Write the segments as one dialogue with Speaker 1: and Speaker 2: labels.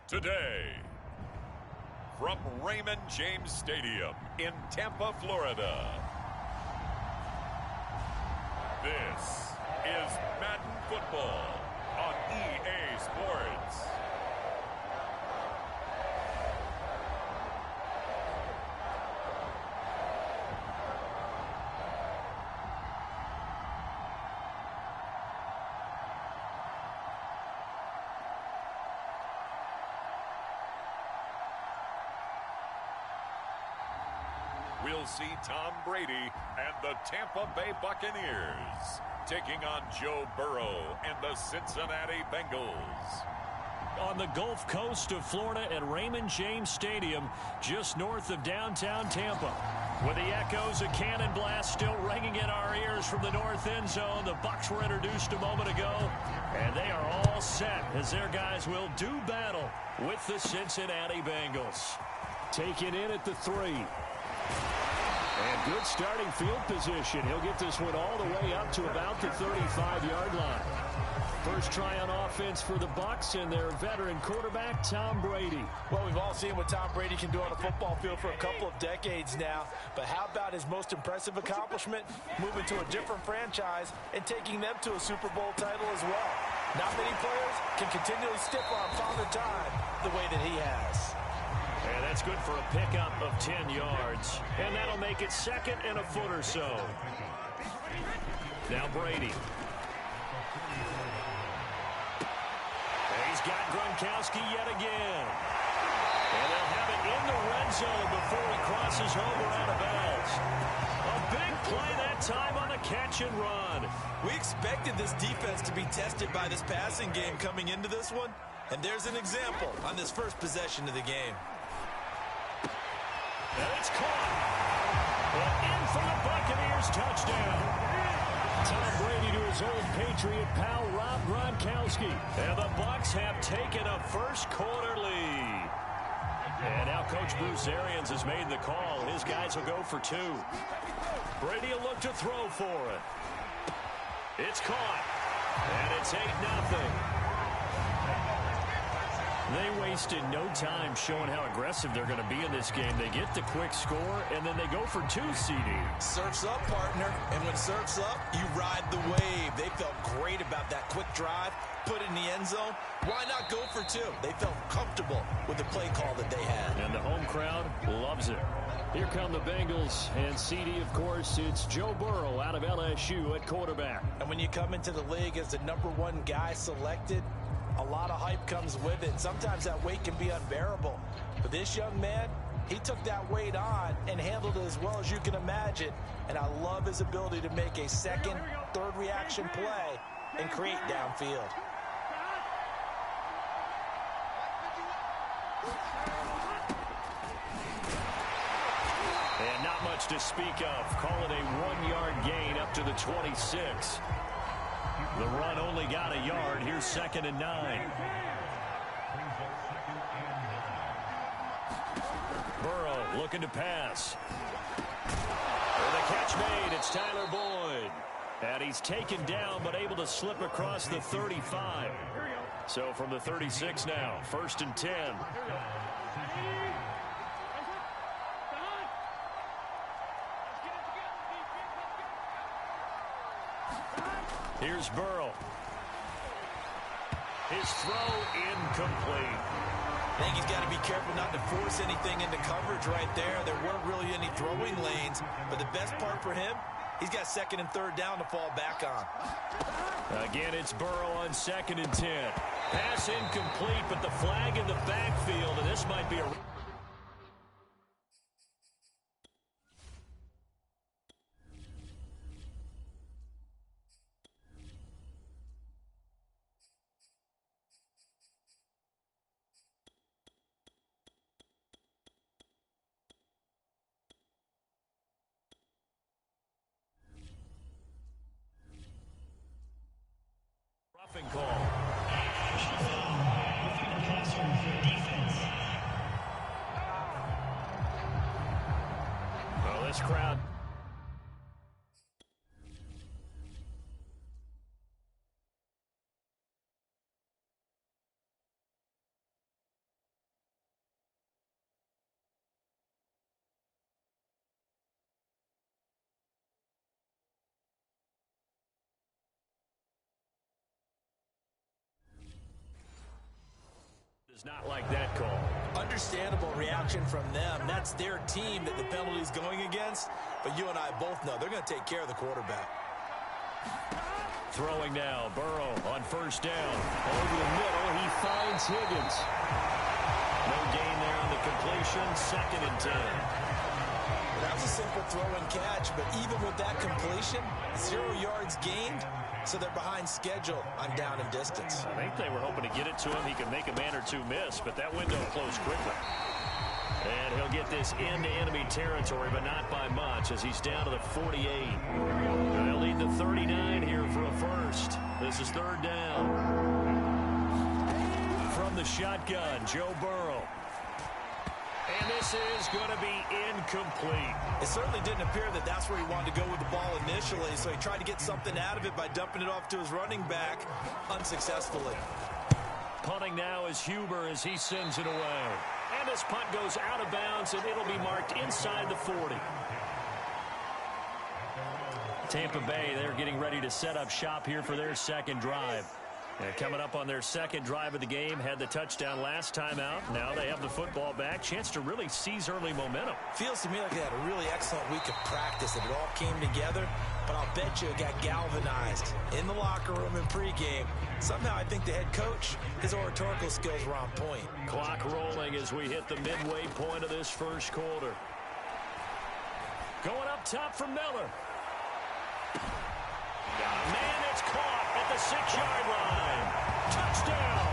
Speaker 1: Today, from Raymond James Stadium in Tampa, Florida, this is Madden Football on EA Sports. We'll see Tom Brady and the Tampa Bay Buccaneers taking on Joe Burrow and the Cincinnati Bengals.
Speaker 2: On the Gulf Coast of Florida at Raymond James Stadium, just north of downtown Tampa. With the echoes of cannon blast still ringing in our ears from the north end zone, the Bucs were introduced a moment ago, and they are all set as their guys will do battle with the Cincinnati Bengals. Taken in at the 3. And good starting field position. He'll get this one all the way up to about the 35-yard line. First try on offense for the Bucs and their veteran quarterback, Tom Brady.
Speaker 3: Well, we've all seen what Tom Brady can do on a football field for a couple of decades now. But how about his most impressive accomplishment? Moving to a different franchise and taking them to a Super Bowl title as well. Not many players can continually stiff-arm Father Time the way that he has.
Speaker 2: And that's good for a pickup of 10 yards. And that'll make it second and a foot or so. Now Brady. And he's got Gronkowski yet again. And they'll have it in the red zone before he crosses over out of bounds. A big play that time on the catch and run.
Speaker 4: We expected this defense to be tested by this passing game coming into this one. And there's an example on this first possession of the game.
Speaker 2: And it's caught. And in for the Buccaneers touchdown. Tom Brady to his old Patriot pal, Rob Gronkowski. And the Bucs have taken a first quarter lead. And now Coach Bruce Arians has made the call. His guys will go for 2. Brady will look to throw for it. It's caught. And it's 8-0. They wasted no time showing how aggressive they're going to be in this game. They get the quick score, and then they go for 2, CD.
Speaker 4: Surf's up, partner. And when surf's up, you ride the wave. They felt great about that quick drive, put it in the end zone. Why not go for 2? They felt comfortable with the play call that they had.
Speaker 2: And the home crowd loves it. Here come the Bengals, and CD, of course, it's Joe Burrow out of LSU at quarterback.
Speaker 3: And when you come into the league as the #1 guy selected, a lot of hype comes with it. Sometimes that weight can be unbearable. But this young man, he took that weight on and handled it as well as you can imagine. And I love his ability to make a second, third reaction play and create downfield.
Speaker 2: And not much to speak of. Call it a 1-yard gain up to the 26. The run only got a yard. Here's 2nd and 9. Burrow looking to pass. For the catch made, it's Tyler Boyd. And he's taken down but able to slip across the 35. So from the 36 now, 1st and 10. Here's Burrow. His throw incomplete.
Speaker 4: I think he's got to be careful not to force anything into coverage right there. There weren't really any throwing lanes, but the best part for him, he's got 2nd and 3rd down to fall back on.
Speaker 2: Again, it's Burrow on 2nd and 10. Pass incomplete, but the flag in the backfield, and this might be a... roughing call. Well, this crowd It's not like that call.
Speaker 3: Understandable reaction from them. That's their team that the penalty is going against. But you and I both know they're going to take care of the quarterback.
Speaker 2: Throwing now, Burrow on first down.
Speaker 5: Over the middle, he finds Higgins.
Speaker 2: No gain there on the completion, 2nd and 10.
Speaker 3: That was a simple throw and catch, but even with that completion, 0 yards gained, so they're behind schedule on down and distance.
Speaker 2: I think they were hoping to get it to him. He could make a man or two miss, but that window closed quickly. And he'll get this into enemy territory, but not by much, as he's down to the 48. They'll need the 39 here for a first. This is 3rd down. From the shotgun, Joe Burrow. And this is going to be incomplete.
Speaker 3: It certainly didn't appear that that's where he wanted to go with the ball initially, so he tried to get something out of it by dumping it off to his running back unsuccessfully.
Speaker 2: Punting now is Huber as he sends it away. And this punt goes out of bounds, and it'll be marked inside the 40. Tampa Bay, they're getting ready to set up shop here for their 2nd drive. And coming up on their 2nd drive of the game, had the touchdown last time out. Now they have the football back. Chance to really seize early momentum.
Speaker 3: Feels to me like they had a really excellent week of practice, and it all came together. But I'll bet you it got galvanized in the locker room in pregame. Somehow I think the head coach, his oratorical skills were on point.
Speaker 2: Clock rolling as we hit the midway point of this first quarter. Going up top for Miller. Man, it's caught at the 6-yard line. Touchdown.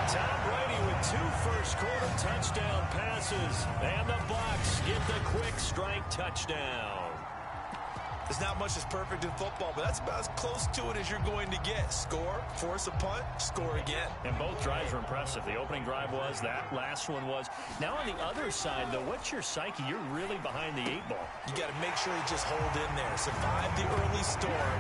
Speaker 2: Tom Brady with 2 first-quarter touchdown passes. And the Bucs get the quick strike touchdown.
Speaker 3: There's not much that's perfect in football, but that's about as close to it as you're going to get. Score, force a punt, score again.
Speaker 2: And both drives were impressive. The opening drive was, that last one was. Now on the other side, though, what's your psyche? You're really behind the 8 ball.
Speaker 3: You got to make sure you just hold in there. Survive the early storm,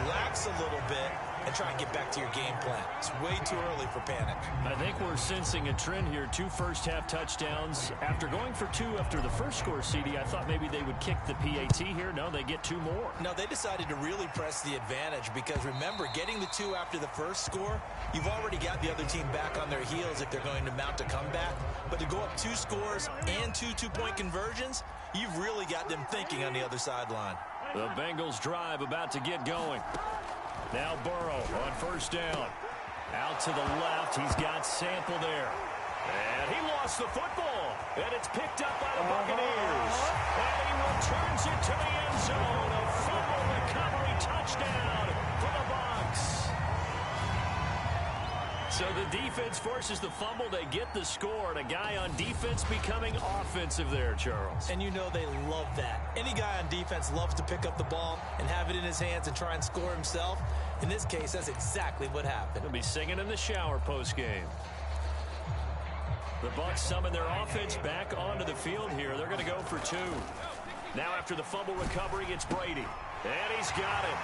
Speaker 3: relax a little bit, and try and get back to your game plan. It's way too early for panic.
Speaker 2: I think we're sensing a trend here. 2 first-half touchdowns. After going for 2 after the first score, CD, I thought maybe they would kick the PAT here. No, they get 2 more.
Speaker 3: No, they decided to really press the advantage because, remember, getting the 2 after the first score, you've already got the other team back on their heels if they're going to mount a comeback. But to go up 2 scores and 2 two-point conversions, you've really got them thinking on the other sideline.
Speaker 2: The Bengals drive about to get going. Now Burrow on first down. Out to the left. He's got Sample there. And he lost the football. And it's picked up by the Buccaneers. And he returns it to the end zone. A fumble recovery touchdown for the Bucs. So the defense forces the fumble. They get the score. And a guy on defense becoming offensive there, Charles.
Speaker 3: And you know they love that. Any guy on defense loves to pick up the ball and have it in his hands and try and score himself. In this case, that's exactly what happened.
Speaker 2: He'll be singing in the shower postgame. The Bucs summon their offense back onto the field here. They're going to go for 2. Now after the fumble recovery, it's Brady. And he's got it.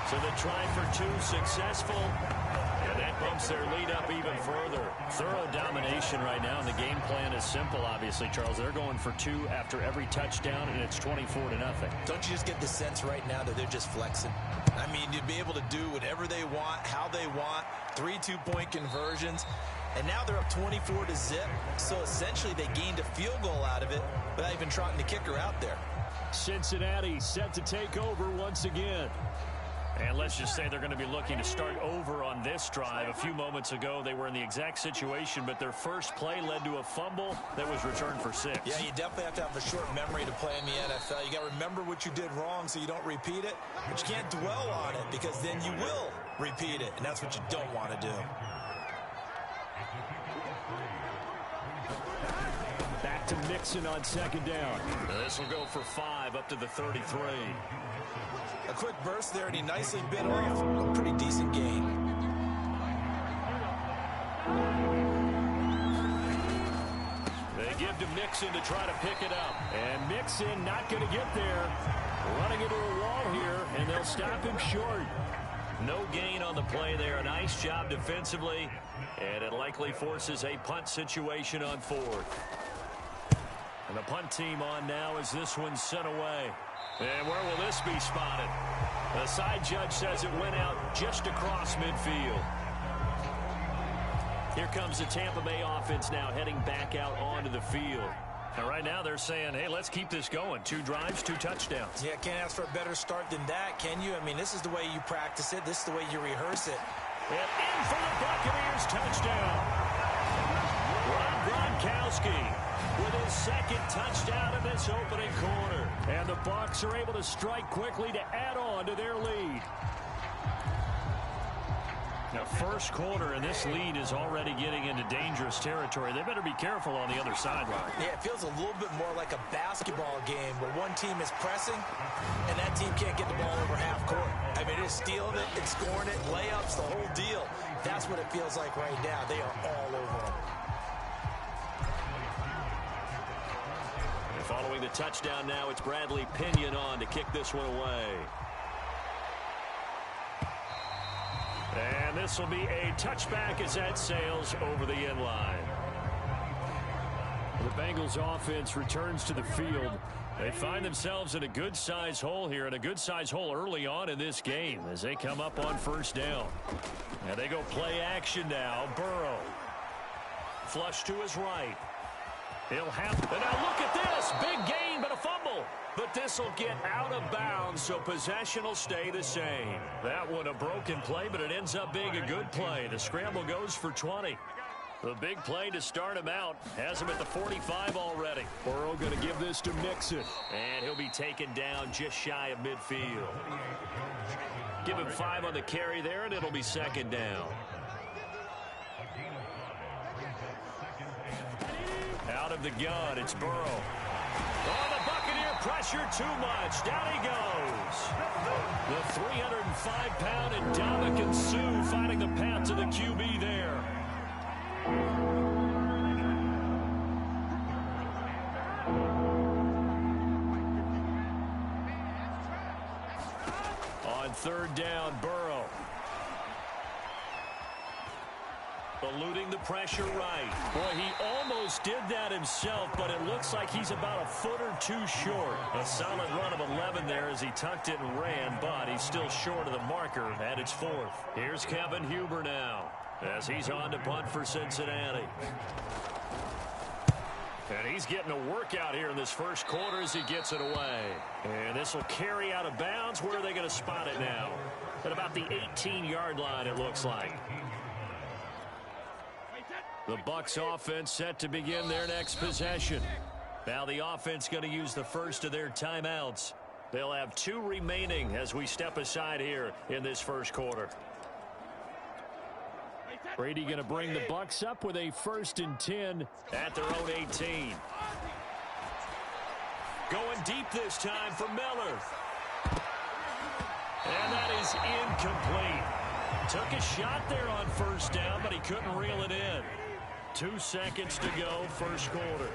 Speaker 2: So the try for 2 successful. And that bumps their lead up even further. Thorough domination right now, and the game plan is simple, obviously, Charles. They're going for 2 after every touchdown, and it's 24-0.
Speaker 3: Don't you just get the sense right now that they're just flexing? I mean, you'd be able to do whatever they want, how they want, 3 two-point conversions. And now they're up 24-0. So essentially they gained a field goal out of it without even trotting the kicker out there.
Speaker 2: Cincinnati set to take over once again. And let's just say they're going to be looking to start over on this drive. A few moments ago, they were in the exact situation, but their first play led to a fumble that was returned for 6.
Speaker 3: Yeah, you definitely have to have a short memory to play in the NFL. You got to remember what you did wrong so you don't repeat it, but you can't dwell on it because then you will repeat it, and that's what you don't want to do.
Speaker 2: Back to Mixon on second down. This will go for 5 up to the 33.
Speaker 3: A quick burst there, and he nicely bit off a pretty decent gain.
Speaker 2: They give to Mixon to try to pick it up. And Mixon not going to get there. Running into a wall here, and they'll stop him short. No gain on the play there. A nice job defensively, and it likely forces a punt situation on 4th. And the punt team on now as this one's sent away. And where will this be spotted? The side judge says it went out just across midfield. Here comes the Tampa Bay offense now heading back out onto the field. And right now they're saying, hey, let's keep this going. 2 drives, 2 touchdowns.
Speaker 3: Yeah, can't ask for a better start than that, can you? I mean, this is the way you practice it. This is the way you rehearse it.
Speaker 2: And in for the Buccaneers touchdown. Rob Gronkowski with his 2nd touchdown in this opening quarter. And the Bucs are able to strike quickly to add on to their lead. Now, first quarter, and this lead is already getting into dangerous territory. They better be careful on the other sideline.
Speaker 3: Yeah, it feels a little bit more like a basketball game where one team is pressing and that team can't get the ball over half court. I mean, it's stealing it, it's scoring it, layups, the whole deal. That's what it feels like right now. They are all over them.
Speaker 2: And following the touchdown now, it's Bradley Pinion on to kick this one away. And this will be a touchback as that sails over the end line. The Bengals offense returns to the field. They find themselves in a good-sized hole here, and a good-sized hole early on in this game as they come up on first down. And they go play action now. Burrow. Flush to his right. He'll have, and now look at this. Big gain, but a fumble. But this will get out of bounds, so possession will stay the same. That one a broken play, but it ends up being a good play. The scramble goes for 20. The big play to start him out has him at the 45 already. Burrow going to give this to Mixon. And he'll be taken down just shy of midfield. Give him 5 on the carry there, and it'll be 2nd down. Out of the gun, it's Burrow. Oh, the Buccaneer pressure too much. Down he goes. The 305-pound Ndamukong Suh finding the path to the QB there. On 3rd down, Burrow. Eluding the pressure right. Boy, he almost did that himself, but it looks like he's about a foot or 2 short. A solid run of 11 there as he tucked it and ran, but he's still short of the marker at its 4th. Here's Kevin Huber now as he's on to punt for Cincinnati. And he's getting a workout here in this first quarter as he gets it away. And this will carry out of bounds. Where are they going to spot it now? At about the 18-yard line, it looks like. The Bucs offense set to begin their next possession. Now the offense going to use the first of their timeouts. They'll have 2 remaining as we step aside here in this first quarter. Brady going to bring the Bucs up with a 1st and 10 at their own 18. Going deep this time for Miller. And that is incomplete. Took a shot there on 1st down, but he couldn't reel it in. 2 seconds to go, first quarter.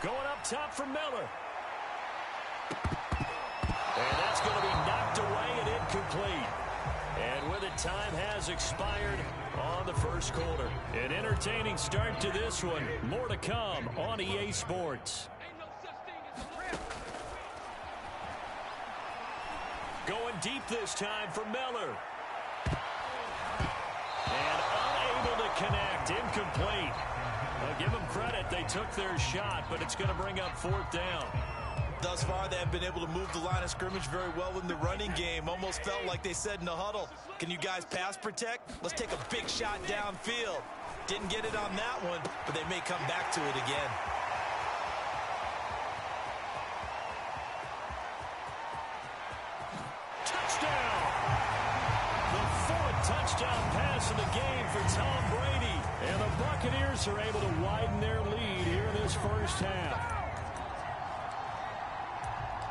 Speaker 2: Going up top for Miller. And that's going to be knocked away and incomplete. And with it, time has expired on the first quarter. An entertaining start to this one. More to come on EA Sports. Going deep this time for Miller. And unable to connect. Incomplete. I'll give them credit. They took their shot, but it's going to bring up 4th down.
Speaker 3: Thus far, they have been able to move the line of scrimmage very well in the running game. Almost felt like they said in the huddle, can you guys pass protect? Let's take a big shot downfield. Didn't get it on that one, but they may come back to it again.
Speaker 2: Touchdown! The 4th touchdown pass of the game for Tom Brady. And the Buccaneers are able to widen their lead here in this first half.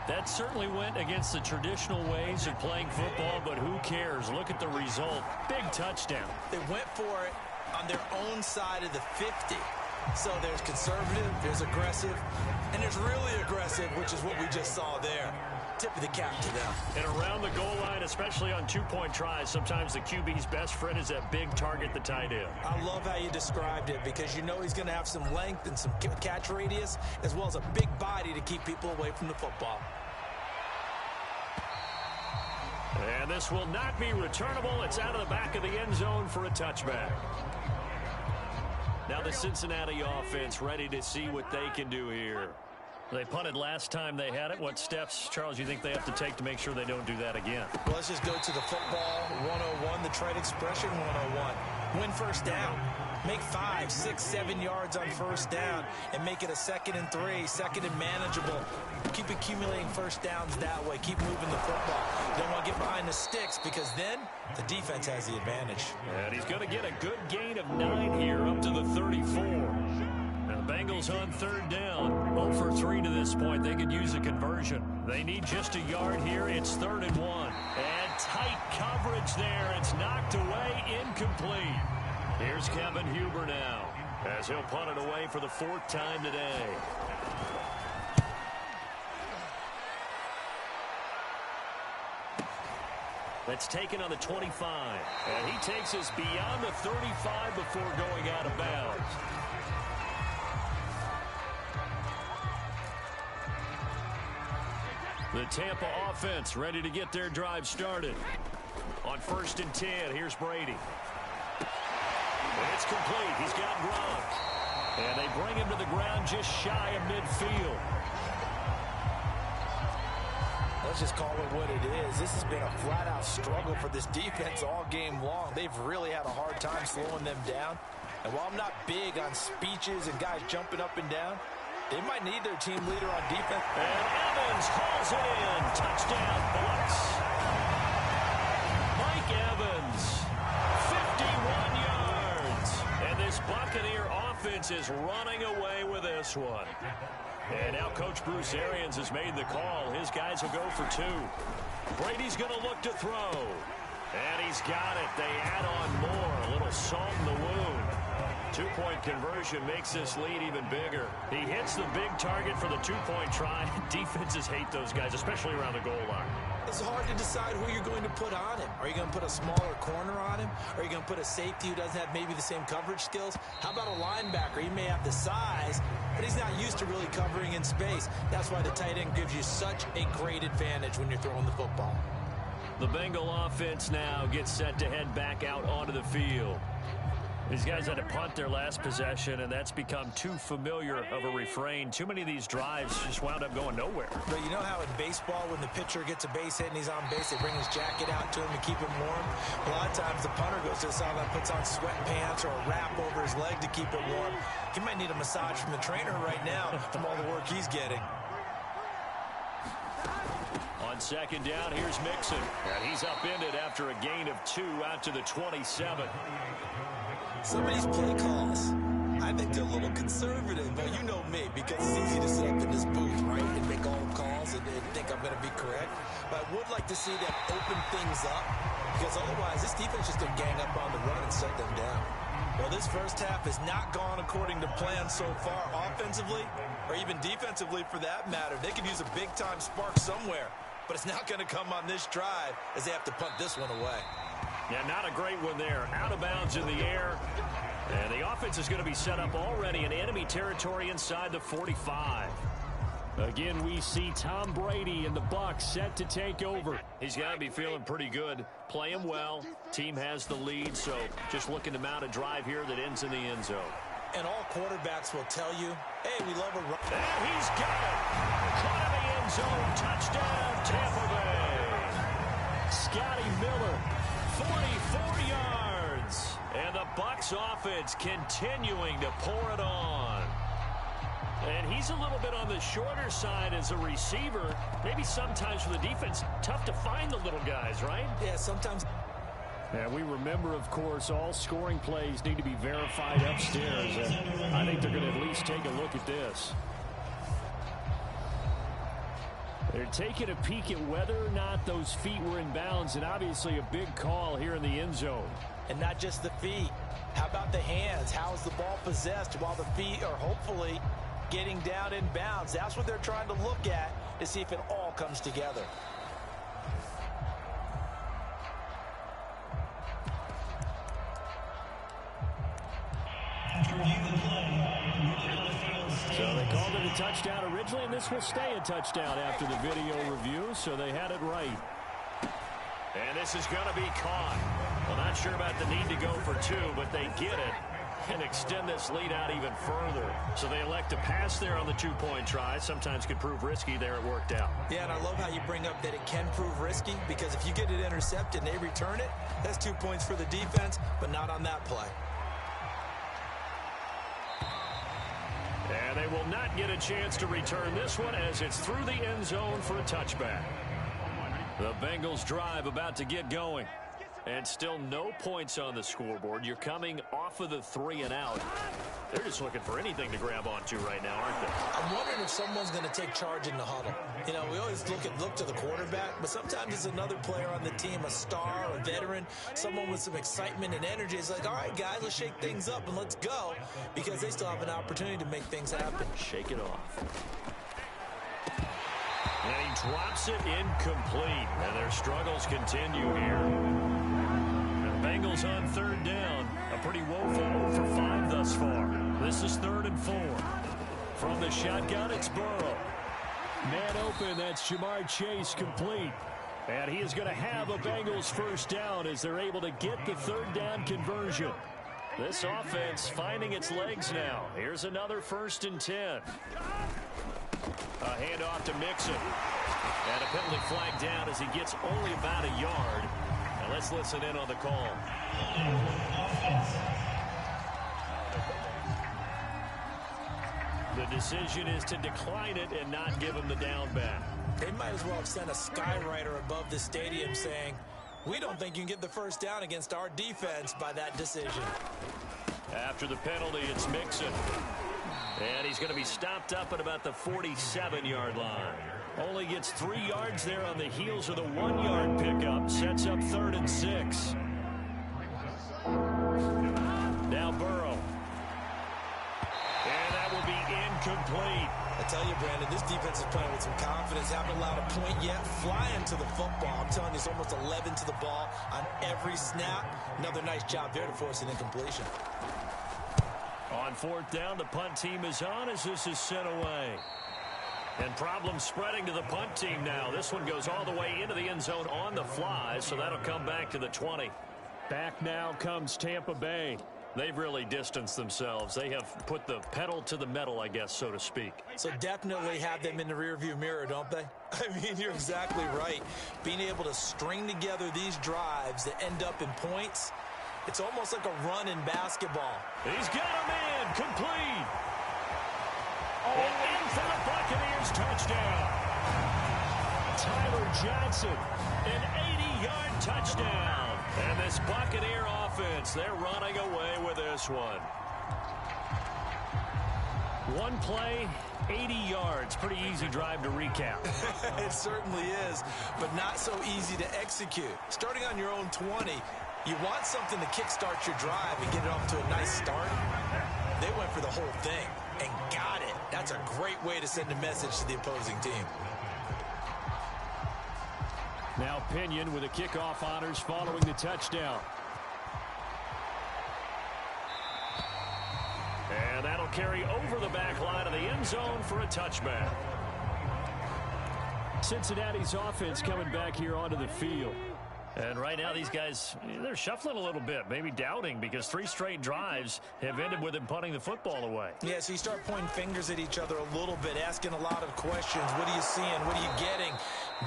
Speaker 2: That certainly went against the traditional ways of playing football, but who cares? Look at the result. Big touchdown.
Speaker 3: They went for it on their own side of the 50. So there's conservative, there's aggressive, and there's really aggressive, which is what we just saw there. Tip of the cap to them.
Speaker 2: And around the goal line, especially on 2-point tries, sometimes the QB's best friend is that big target, the tight end.
Speaker 3: I love how you described it because you know he's going to have some length and some catch radius as well as a big body to keep people away from the football.
Speaker 2: And this will not be returnable. It's out of the back of the end zone for a touchback. Now the Cincinnati offense ready to see what they can do here. They punted last time they had it. What steps, Charles, you think they have to take to make sure they don't do that again?
Speaker 3: Well, let's just go to the football 101, the trade expression 101. Win first down. Make 5, 6, 7 yards on first down and make it a 2nd and 3, 2nd and manageable. Keep accumulating first downs that way. Keep moving the football. You don't want to get behind the sticks because then the defense has the advantage.
Speaker 2: And he's going to get a good gain of 9 here up to the 34. Now the Bengals on 3rd down. 0 for 3 to this point. They could use a conversion. They need just a yard here. It's 3rd and 1. And tight coverage there. It's knocked away, incomplete. Here's Kevin Huber now as he'll punt it away for the 4th time today. That's taken on the 25. And he takes us beyond the 35 before going out of bounds. The Tampa offense ready to get their drive started. On 1st and 10, here's Brady. It's complete. He's got Gronk. And they bring him to the ground just shy of midfield.
Speaker 3: Let's just call it what it is. This has been a flat-out struggle for this defense all game long. They've really had a hard time slowing them down. And while I'm not big on speeches and guys jumping up and down, they might need their team leader on defense.
Speaker 2: And Evans hauls it in. Touchdown, Bucs. Mike Evans, 51 yards. And this Buccaneer offense is running away with this one. And now Coach Bruce Arians has made the call. His guys will go for 2. Brady's going to look to throw. And he's got it. They add on more. A little salt in the wound. 2-point conversion makes this lead even bigger. He hits the big target for the 2-point try. Defenses hate those guys, especially around the goal line.
Speaker 3: It's hard to decide who you're going to put on him. Are you going to put a smaller corner on him? Are you going to put a safety who doesn't have maybe the same coverage skills? How about a linebacker? He may have the size, but he's not used to really covering in space. That's why the tight end gives you such a great advantage when you're throwing the football.
Speaker 2: The Bengal offense now gets set to head back out onto the field. These guys had to punt their last possession, and that's become too familiar of a refrain. Too many of these drives just wound up going nowhere.
Speaker 3: But you know how in baseball, when the pitcher gets a base hit and he's on base, they bring his jacket out to him to keep him warm? A lot of times the punter goes to the sideline, puts on sweatpants or a wrap over his leg to keep it warm. He might need a massage from the trainer right now from all the work he's getting.
Speaker 2: On 2nd down, here's Mixon. And he's upended after a gain of 2 out to the 27.
Speaker 3: Some of these play calls, I think they're a little conservative, but you know me, because it's easy to sit up in this booth, right, and make all the calls and think I'm going to be correct. But I would like to see them open things up, because otherwise this defense just going to gang up on the run and shut them down. Well, this first half has not gone according to plan so far offensively, or even defensively for that matter. They could use a big-time spark somewhere, but it's not going to come on this drive as they have to punt this one away.
Speaker 2: Yeah, not a great one there. Out of bounds in the air. And the offense is going to be set up already in enemy territory inside the 45. Again, we see Tom Brady and the Bucs set to take over. He's got to be feeling pretty good. Playing well. Team has the lead, so just looking to mount a drive here that ends in the end zone.
Speaker 3: And all quarterbacks will tell you, hey, we love a run.
Speaker 2: And he's got it. Caught in the end zone. Touchdown, Tampa Bay. Scotty Miller. 44 yards. And the Bucs offense continuing to pour it on. And he's a little bit on the shorter side as a receiver. Maybe sometimes for the defense, tough to find the little guys, right?
Speaker 3: Yeah, sometimes.
Speaker 2: And we remember, of course, all scoring plays need to be verified upstairs. And I think they're going to at least take a look at this. They're taking a peek at whether or not those feet were in bounds, and obviously a big call here in the end zone.
Speaker 3: And not just the feet. How about the hands? How is the ball possessed while the feet are hopefully getting down in bounds? That's what they're trying to look at to see if it all comes together.
Speaker 2: So they called it a touchdown originally, and this will stay a touchdown after the video review, so they had it right. And this is going to be caught. Well, not sure about the need to go for two, but they get it and extend this lead out even further. So they elect to pass there on the two-point try. Sometimes could prove risky there. It worked out.
Speaker 3: Yeah, and I love how you bring up that it can prove risky, because if you get it intercepted and they return it, that's 2 points for the defense, but not on that play.
Speaker 2: And they will not get a chance to return this one as it's through the end zone for a touchback. The Bengals drive about to get going. And still no points on the scoreboard. You're coming off of the 3 and out. They're just looking for anything to grab onto right now, aren't they?
Speaker 3: I'm wondering if someone's going to take charge in the huddle. You know, we always look to the quarterback, but sometimes it's another player on the team, a star, a veteran, someone with some excitement and energy. It's like, all right, guys, let's shake things up and let's go, because they still have an opportunity to make things happen.
Speaker 2: Shake it off. And he drops it incomplete. And their struggles continue here. Bengals on 3rd down. A pretty woeful 0 for 5 thus far. This is 3rd and 4. From the shotgun, it's Burrow. Man open, that's Jamar Chase complete. And he is going to have a Bengals first down as they're able to get the 3rd down conversion. This offense finding its legs now. Here's another 1st and 10. A handoff to Mixon. And a penalty flag down as he gets only about a yard. Now let's listen in on the call. The decision is to decline it and not give him the down back.
Speaker 3: They might as well have sent a skywriter above the stadium saying, we don't think you can get the first down against our defense by that decision.
Speaker 2: After the penalty, it's Mixon. And he's going to be stopped up at about the 47-yard line. Only gets 3 yards there on the heels of the 1-yard pickup. Sets up 3rd and 6. Now Burrow. And that will be incomplete.
Speaker 3: I tell you, Brandon, this defense is playing with some confidence. Haven't allowed a point yet. Flying to the football. I'm telling you, it's almost 11 to the ball on every snap. Another nice job there to force an incompletion.
Speaker 2: On 4th down, the punt team is on as this is sent away. And problems spreading to the punt team now. This one goes all the way into the end zone on the fly, so that'll come back to the 20. Back now comes Tampa Bay. They've really distanced themselves. They have put the pedal to the metal, I guess, so to speak.
Speaker 3: So definitely have them in the rearview mirror, don't they? I mean, you're exactly right. Being able to string together these drives that end up in points, it's almost like a run in basketball.
Speaker 2: He's got a man complete. And in for the Buccaneers touchdown. Tyler Johnson, an 80-yard touchdown. And this Buccaneer offense, they're running away with this one. One play, 80 yards. Pretty easy drive to recap.
Speaker 3: It certainly is, but not so easy to execute. Starting on your own 20, you want something to kickstart your drive and get it off to a nice start. They went for the whole thing and got it. That's a great way to send a message to the opposing team.
Speaker 2: Now Pinion with the kickoff honors following the touchdown. And that'll carry over the back line of the end zone for a touchback. Cincinnati's offense coming back here onto the field. And right now these guys, they're shuffling a little bit, maybe doubting, because 3 straight drives have ended with them punting the football away.
Speaker 3: Yeah, so you start pointing fingers at each other a little bit, asking a lot of questions. What are you seeing? What are you getting?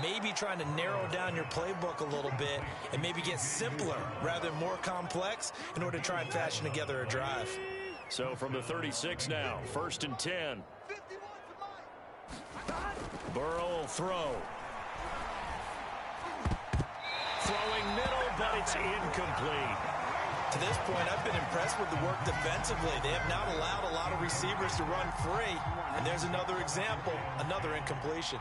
Speaker 3: Maybe trying to narrow down your playbook a little bit and maybe get simpler rather than more complex in order to try and fashion together a drive.
Speaker 2: So from the 36 now, 1st and 10. Burrow will throw. Throwing middle, but it's incomplete.
Speaker 3: To this point, I've been impressed with the work defensively. They have not allowed a lot of receivers to run free. And there's another example, another incompletion.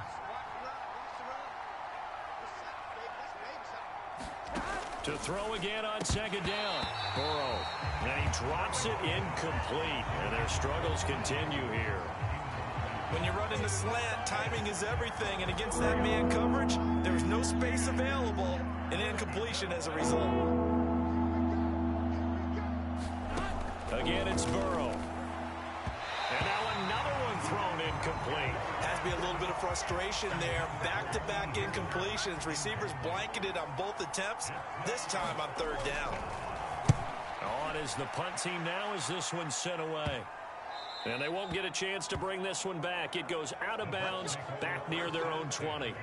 Speaker 2: To throw again on 2nd down. Burrow. And he drops it incomplete. And their struggles continue here.
Speaker 3: When you run in the slant, timing is everything. And against that man coverage, there's no space available. An incompletion as a result. Again, it's Burrow.
Speaker 2: And now another one thrown incomplete.
Speaker 3: Has to be a little bit of frustration there. Back-to-back incompletions. Receivers blanketed on both attempts. This time on third down.
Speaker 2: On is the punt team now as this one's sent away. And they won't get a chance to bring this one back. It goes out of bounds back near their own 20.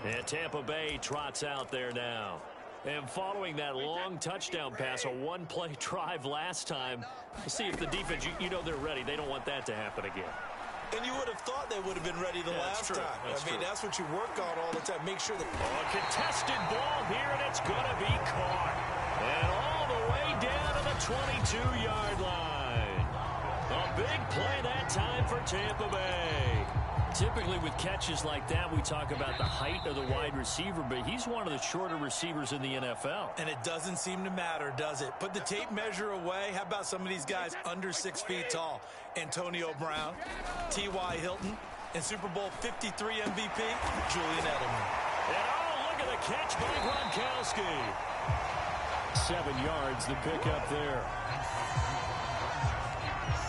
Speaker 2: And Tampa Bay trots out there now. And following that long touchdown pass, a one-play drive last time, we'll see if the defense, you know they're ready. They don't want that to happen again.
Speaker 3: And you would have thought they would have been ready the last time. That's what you work on all the time. Make sure that...
Speaker 2: A contested ball here, and it's going to be caught. And all the way down to the 22-yard line. A big play that time for Tampa Bay. Typically with catches like that, we talk about the height of the wide receiver, but he's one of the shorter receivers in the NFL.
Speaker 3: And it doesn't seem to matter, does it? Put the tape measure away. How about some of these guys under 6 feet tall? Antonio Brown, T.Y. Hilton, and Super Bowl 53 MVP, Julian Edelman.
Speaker 2: And oh, look at the catch by Gronkowski. 7 yards, the pickup there.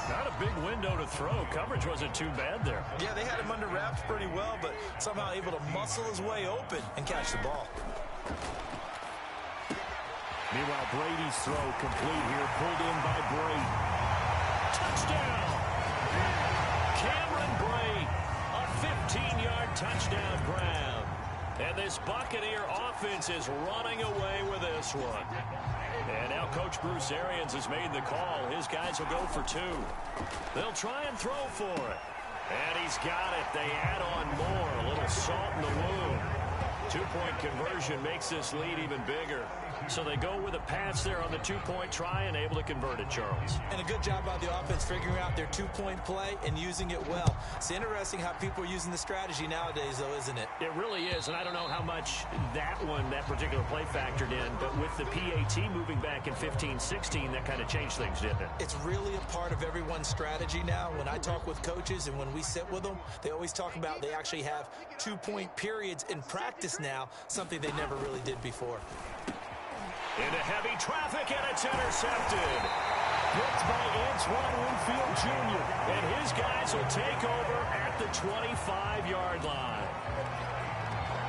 Speaker 2: Not a big window to throw. Coverage wasn't too bad there.
Speaker 3: Yeah, they had him under wraps pretty well, but somehow able to muscle his way open and catch the ball.
Speaker 2: Meanwhile, Brady's throw complete here, pulled in by Brady. Touchdown! Cameron Brate, a 15-yard touchdown grab. And this Buccaneer offense is running away with this one. And now Coach Bruce Arians has made the call. His guys will go for 2. They'll try and throw for it. And he's got it. They add on more. A little salt in the wound. 2-point conversion makes this lead even bigger. So they go with a pass there on the 2-point try and able to convert it, Charles.
Speaker 3: And a good job by the offense figuring out their 2-point play and using it well. It's interesting how people are using the strategy nowadays, though, isn't it?
Speaker 2: It really is, and I don't know how much that particular play factored in, but with the PAT moving back in 15-16, that kind of changed things, didn't it?
Speaker 3: It's really a part of everyone's strategy now. When I talk with coaches and when we sit with them, they always talk about they actually have 2-point periods in practice now, something they never really did before.
Speaker 2: Into heavy traffic, and it's intercepted. Picked by Antoine Winfield Jr., and his guys will take over at the 25-yard line.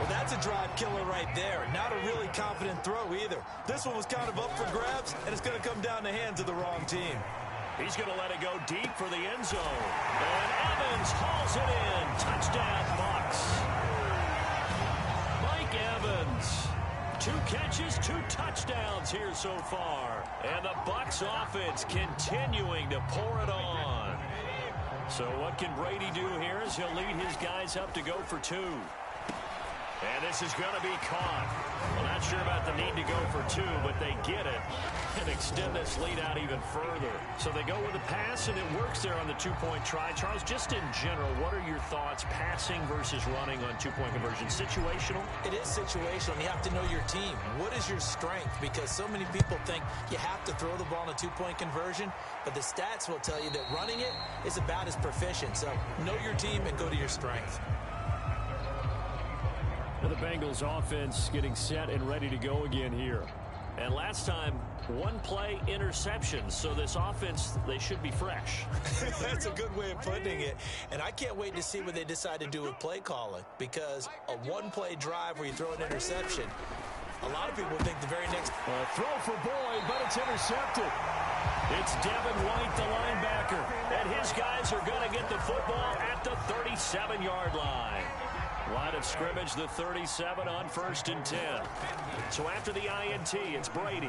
Speaker 3: Well, that's a drive killer right there. Not a really confident throw either. This one was kind of up for grabs, and it's going to come down the hands of the wrong team.
Speaker 2: He's going to let it go deep for the end zone. And Evans hauls it in. Touchdown, Bucs. Mike Evans. 2 catches, 2 touchdowns here so far. And the Bucs offense continuing to pour it on. So what can Brady do here as he'll lead his guys up to go for 2. And this is going to be caught. Well, not sure about the need to go for 2, but they get it and extend this lead out even further. So they go with a pass, and it works there on the 2-point try. Charles, just in general, what are your thoughts passing versus running on 2-point conversion? Situational?
Speaker 3: It is situational. You have to know your team. What is your strength? Because so many people think you have to throw the ball in a 2-point conversion, but the stats will tell you that running it is about as proficient. So know your team and go to your strength.
Speaker 2: The Bengals offense getting set and ready to go again here. And last time, 1-play interception. So this offense, they should be fresh.
Speaker 3: That's a good way of putting it. And I can't wait to see what they decide to do with play calling. Because a 1-play drive where you throw an interception, a lot of people think the very next...
Speaker 2: throw for Boyd, but it's intercepted. It's Devin White, the linebacker. And his guys are going to get the football at the 37-yard line. Line of scrimmage, the 37 on 1st and 10. So after the INT, it's Brady.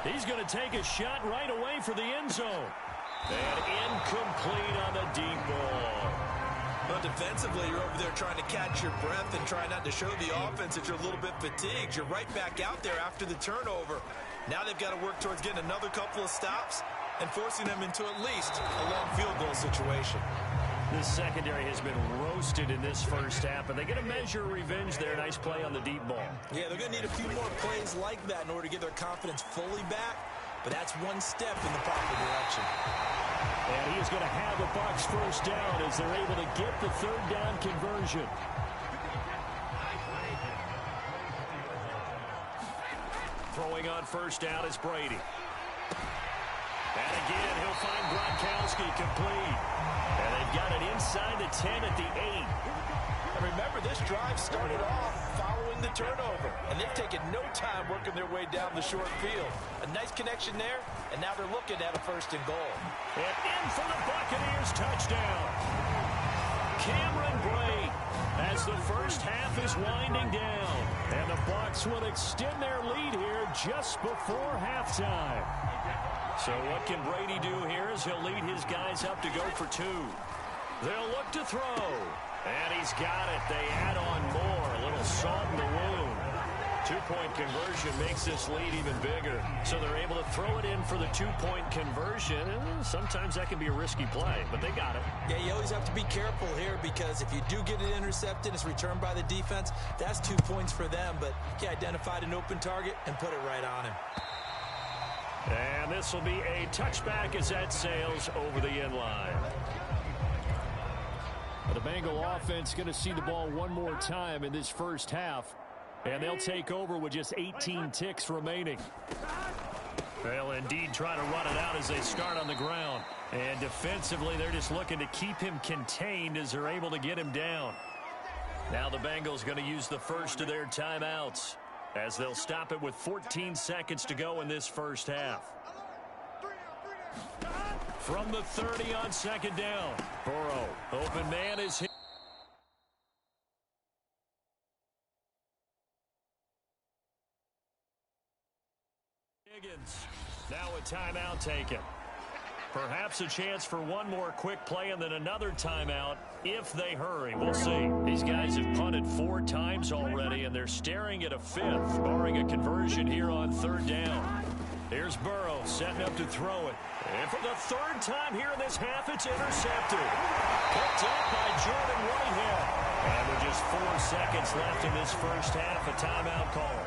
Speaker 2: He's going to take a shot right away for the end zone. And incomplete on the deep ball.
Speaker 3: But defensively, you're over there trying to catch your breath and try not to show the offense that you're a little bit fatigued. You're right back out there after the turnover. Now they've got to work towards getting another couple of stops and forcing them into at least a long field goal situation.
Speaker 2: This secondary has been roasted in this first half, and they get a measure of revenge there. Nice play on the deep ball.
Speaker 3: Yeah, they're going to need a few more plays like that in order to get their confidence fully back, but that's one step in the proper direction.
Speaker 2: And he is going to have the Bucs first down as they're able to get the 3rd down conversion. Throwing on 1st down is Brady. And again, he'll find Gronkowski complete. got it inside the 10 at the 8.
Speaker 3: And remember, this drive started off following the turnover, and they've taken no time working their way down the short field. A nice connection there, and now they're looking at a 1st and goal.
Speaker 2: And in for the Buccaneers touchdown. Cameron Brate as the first half is winding down. And the Bucs will extend their lead here just before halftime. So what can Brady do here as he'll lead his guys up to go for 2. They'll look to throw. And he's got it. They add on more. A little salt in the wound. 2-point conversion makes this lead even bigger. So they're able to throw it in for the 2-point conversion. Sometimes that can be a risky play, but they got it.
Speaker 3: Yeah, you always have to be careful here because if you do get it intercepted, it's returned by the defense. That's 2 points for them, but he identified an open target and put it right on him.
Speaker 2: And this will be a touchback as that sails over the end line. The Bengal offense going to see the ball one more time in this first half. And they'll take over with just 18 ticks remaining. They'll indeed try to run it out as they start on the ground. And defensively, they're just looking to keep him contained as they're able to get him down. Now the Bengals going to use the first of their timeouts as they'll stop it with 14 seconds to go in this first half. From the 30 on 2nd down. Burrow, open man is hit. Higgins, now a timeout taken. Perhaps a chance for one more quick play and then another timeout if they hurry. We'll see. These guys have punted 4 times already, and they're staring at a 5th, barring a conversion here on 3rd down. Here's Burrow setting up to throw it. And for the 3rd time here in this half, it's intercepted. Picked up by Jordan Whitehead. And with just 4 seconds left in this first half, a timeout call.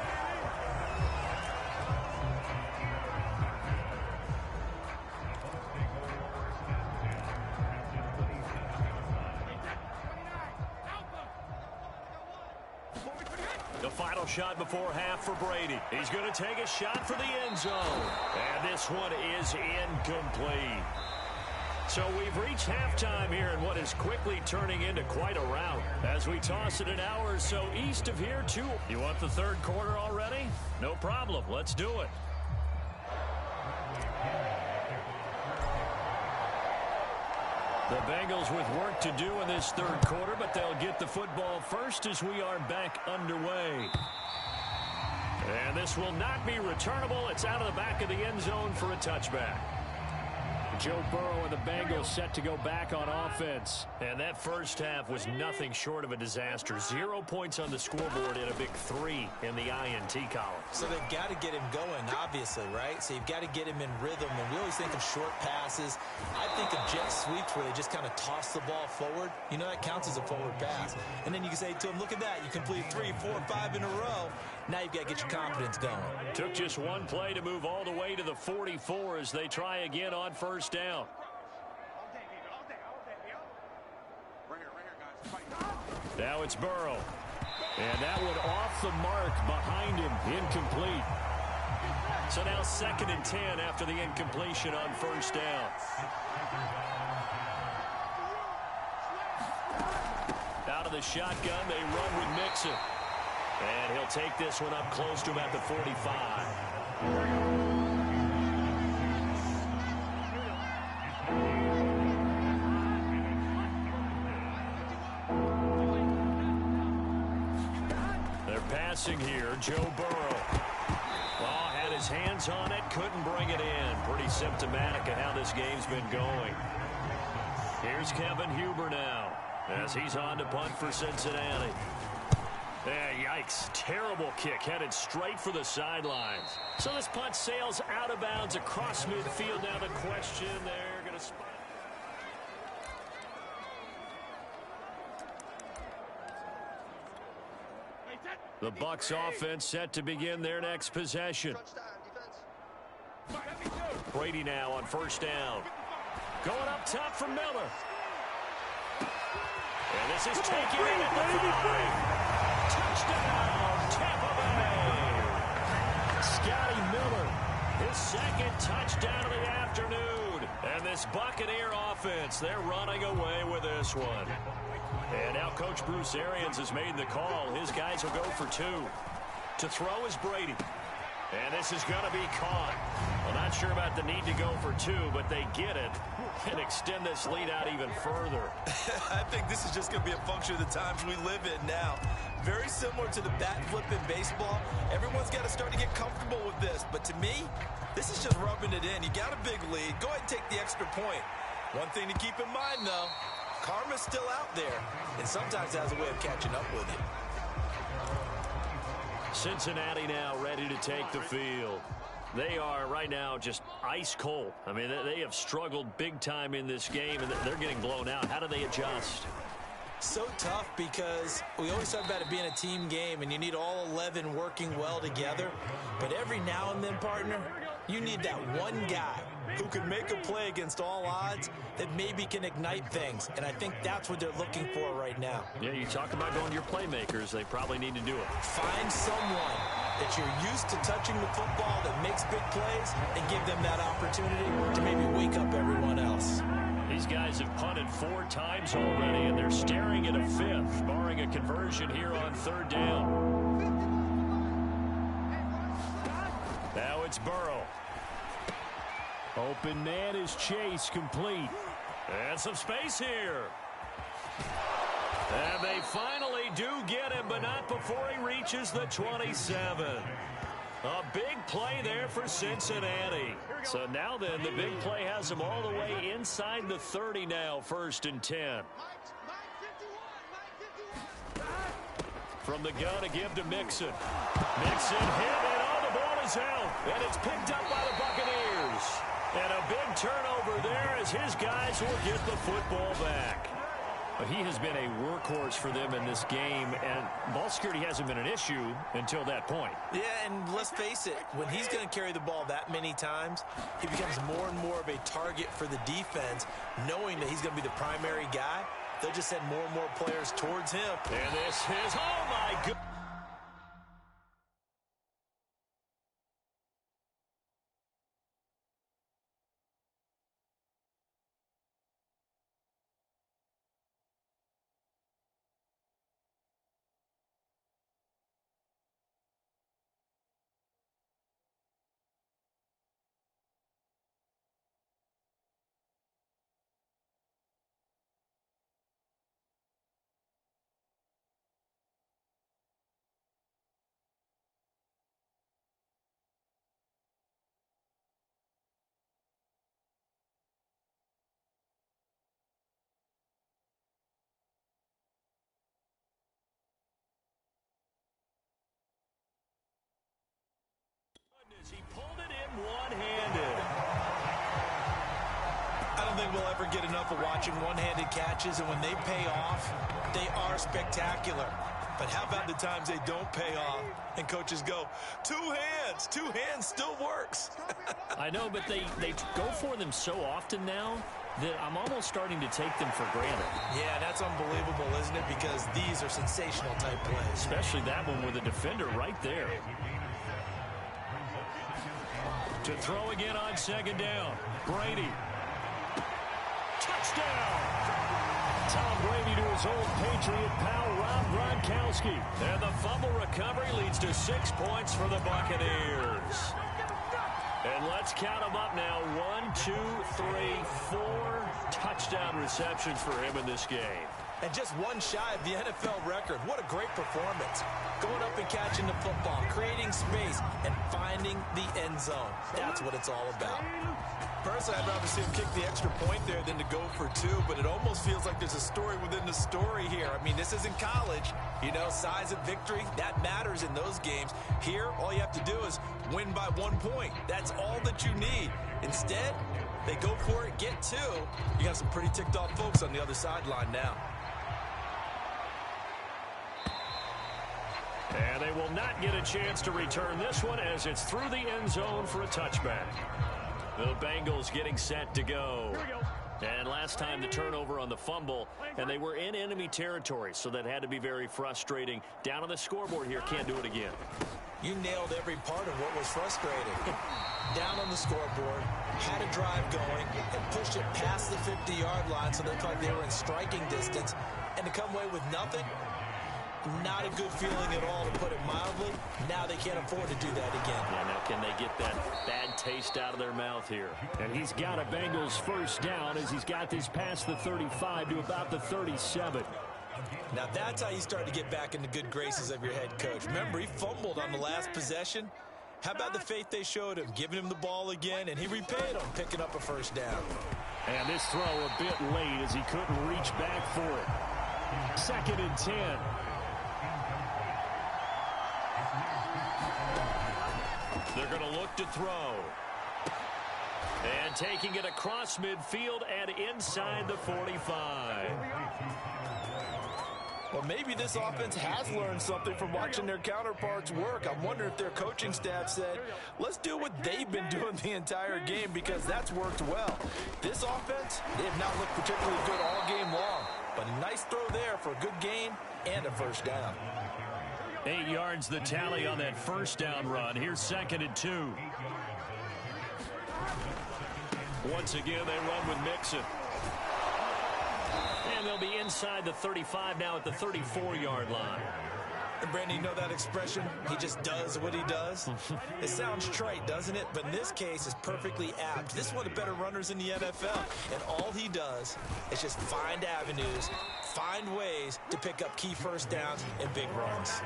Speaker 2: The final shot before half for Brady. He's going to take a shot for the end zone. And this one is incomplete. So we've reached halftime here in what is quickly turning into quite a rout. As we toss it an hour or so east of here, too. You want the 3rd quarter already? No problem. Let's do it. The Bengals with work to do in this 3rd quarter, but they'll get the football first as we are back underway. And this will not be returnable. It's out of the back of the end zone for a touchback. Joe Burrow and the Bengals set to go back on offense. And that first half was nothing short of a disaster. 0 points on the scoreboard and a big 3 in the INT column.
Speaker 3: So they've got to get him going, obviously, right? So you've got to get him in rhythm. And we always think of short passes. I think of jet sweeps where they just kind of toss the ball forward. You know, that counts as a forward pass. And then you can say to him, look at that. You completed 3, 4, 5 in a row. Now you've got to get your confidence going.
Speaker 2: Took just one play to move all the way to the 44 as they try again on first down. Now it's Burrow. And that one off the mark behind him. Incomplete. So now 2nd and 10 after the incompletion on first down. Out of the shotgun, they run with Mixon. And he'll take this one up close to about the 45. They're passing here. Joe Burrow. Oh, had his hands on it, couldn't bring it in. Pretty symptomatic of how this game's been going. Here's Kevin Huber now as he's on to punt for Cincinnati. Yikes. Terrible kick headed straight for the sidelines. So this punt sails out of bounds across midfield. Now the question, they're going to spot. The Bucs offense set to begin their next possession. Brady now on first down. Going up top for Miller. And this is taken in at the 5. Touchdown, Tampa Bay. Scotty Miller His second touchdown of the afternoon. And this Buccaneer offense, they're running away with this one. And now Coach Bruce Arians has made the call. His guys will go for 2. To throw is Brady. And this is going to be caught. Well, not sure about the need to go for 2, but they get it and extend this lead out even further.
Speaker 4: I think this is just going to be a function of the times we live in now. Very similar to the bat flip in baseball. Everyone's got to start to get comfortable with this. But to me, this is just rubbing it in. You got a big lead. Go ahead and take the extra point. One thing to keep in mind, though, karma's still out there, and sometimes it has a way of catching up with you.
Speaker 2: Cincinnati now ready to take the field. They are right now just ice cold. I mean, they have struggled big time in this game, and they're getting blown out. How do they adjust?
Speaker 3: So tough because we always talk about it being a team game, and you need all 11 working well together. But every now and then, partner, you need that one guy who can make a play against all odds that maybe can ignite things. And I think that's what they're looking for right now.
Speaker 2: Yeah, you talk about going to your playmakers. They probably need to do it.
Speaker 3: Find someone that you're used to touching the football that makes big plays and give them that opportunity to maybe wake up everyone else.
Speaker 2: These guys have punted 4 times already, and they're staring at a 5th, barring a conversion here on 3rd down. Now it's Burrow.
Speaker 5: Open man is Chase, complete.
Speaker 2: And some space here. And they finally do get him, but not before he reaches the 27. A big play there for Cincinnati. So now then, the big play has them all the way inside the 30 now, 1st and 10. From the gun to give to Mixon. Mixon hit, and the ball is out. And it's picked up by the Buccaneers. And a big turnover there as his guys will get the football back. But he has been a workhorse for them in this game, and ball security hasn't been an issue until that point.
Speaker 3: Yeah, and let's face it, when he's going to carry the ball that many times, he becomes more and more of a target for the defense, knowing that he's going to be the primary guy. They'll just send more and more players towards him.
Speaker 2: And this is, oh my goodness. He pulled it in one-handed.
Speaker 3: I don't think we'll ever get enough of watching one-handed catches, and when they pay off, they are spectacular. But how about the times they don't pay off and coaches go, 2 hands, 2 hands still works.
Speaker 2: I know, but they go for them so often now that I'm almost starting to take them for granted.
Speaker 3: Yeah, that's unbelievable, isn't it? Because these are sensational type plays.
Speaker 2: Especially that one with a defender right there. To throw again on 2nd down. Brady. Touchdown! Tom Brady to his old Patriot pal, Rob Gronkowski. And the fumble recovery leads to 6 points for the Buccaneers. And let's count them up now. 1, 2, 3, 4 touchdown receptions for him in this game.
Speaker 3: And just one shy of the NFL record. What a great performance. Going up and catching the football, creating space, and finding the end zone. That's what it's all about. Personally, I'd rather see him kick the extra point there than to go for 2, but it almost feels like there's a story within the story here. I mean, this isn't college. You know, size of victory, that matters in those games. Here, all you have to do is win by 1 point. That's all that you need. Instead, they go for it, get 2. You got some pretty ticked off folks on the other sideline now.
Speaker 2: And they will not get a chance to return this one as it's through the end zone for a touchback. The Bengals getting set to go. And last time the turnover on the fumble, and they were in enemy territory, so that had to be very frustrating. Down on the scoreboard here, can't do it again.
Speaker 3: You nailed every part of what was frustrating. down on the scoreboard, had a drive going, and pushed it past the 50-yard line so they looked like they were in striking distance, and to come away with nothing, not a good feeling at all, to put it mildly. Now they can't afford to do that again.
Speaker 2: Yeah, now can they get that bad taste out of their mouth here?
Speaker 5: And he's got a Bengals first down as he's got this past the 35 to about the 37.
Speaker 3: Now that's how you start to get back in the good graces of your head coach. Remember, he fumbled on the last possession. How about the faith they showed him, giving him the ball again, and he repaid them, picking up a first down.
Speaker 5: And this throw a bit late as he couldn't reach back for it. 2nd and 10.
Speaker 2: They're going to look to throw. And taking it across midfield and inside the 45.
Speaker 3: Well, maybe this offense has learned something from watching their counterparts work. I'm wondering if their coaching staff said, let's do what they've been doing the entire game, because that's worked well. This offense, they have not looked particularly good all game long, but a nice throw there for a good gain and a first down.
Speaker 2: 8 yards the tally on that first down run. Here's 2nd and 2. Once again, they run with Mixon. And they'll be inside the 35 now at the 34-yard line.
Speaker 3: And Brandon, you know that expression? He just does what he does? It sounds trite, doesn't it? But in this case, it's perfectly apt. This is one of the better runners in the NFL. And all he does is just find avenues, find ways to pick up key first downs and big runs.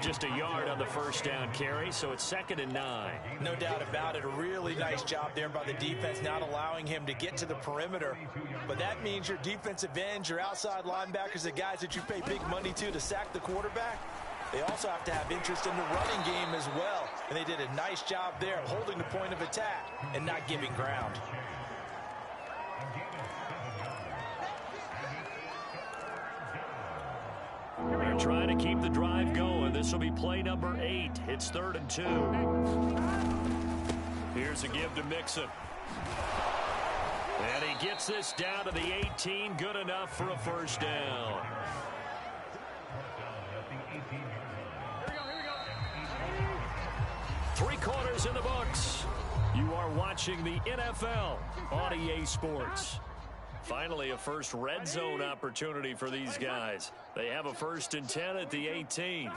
Speaker 2: Just a yard on the first down carry, so it's 2nd and 9.
Speaker 3: No doubt about it. A really nice job there by the defense, not allowing him to get to the perimeter. But that means your defensive ends, your outside linebackers, the guys that you pay big money to sack the quarterback, they also have to have interest in the running game as well. And they did a nice job there of holding the point of attack and not giving ground.
Speaker 2: They're trying to keep the drive going. This will be play number 8. It's 3rd and 2. Here's a give to Mixon. And he gets this down to the 18. Good enough for a first down. Three quarters in the books. You are watching the NFL on EA Sports. Finally, a first red zone opportunity for these guys. They have a 1st and 10 at the 18.